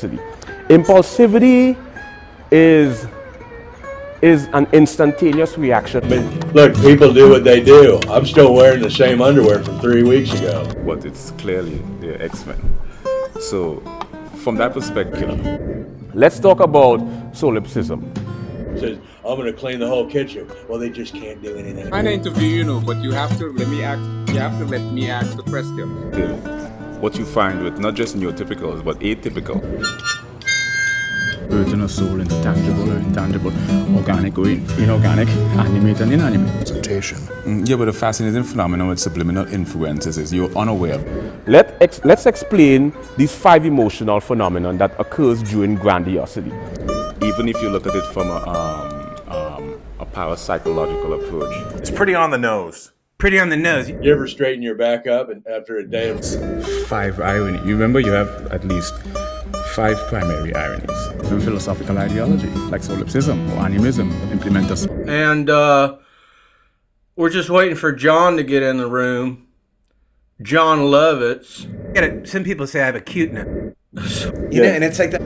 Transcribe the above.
grandiosity. Impulsivity is an instantaneous reaction. I mean, look, people do what they do. I'm still wearing the same underwear from 3 weeks ago. But it's clearly they're X-Men. So, from that perspective, Let's talk about solipsism. Says, I'm going to clean the whole kitchen. Well, they just can't do anything. I interview, you know, but you have to let me ask the question. what you find with not just neurotypicals, but atypical. Earth and a soul into tangible or intangible, organic or inorganic, animate and inanimate. Presentation. Yeah, but the fascinating phenomenon with subliminal influences is you're unaware. Let's explain these 5 emotional phenomena that occurs during grandiosity. Even if you look at it from a parapsychological approach. It's pretty on the nose. Pretty on the nose. You ever straighten your back up and after a day of... 5 irony. You remember you have at least 5 primary ironies. In philosophical ideology, like solipsism or animism, implement us. And we're just waiting for John to get in the room. John Lovitz. Some people say I have a cuteness. You know, and it's like that.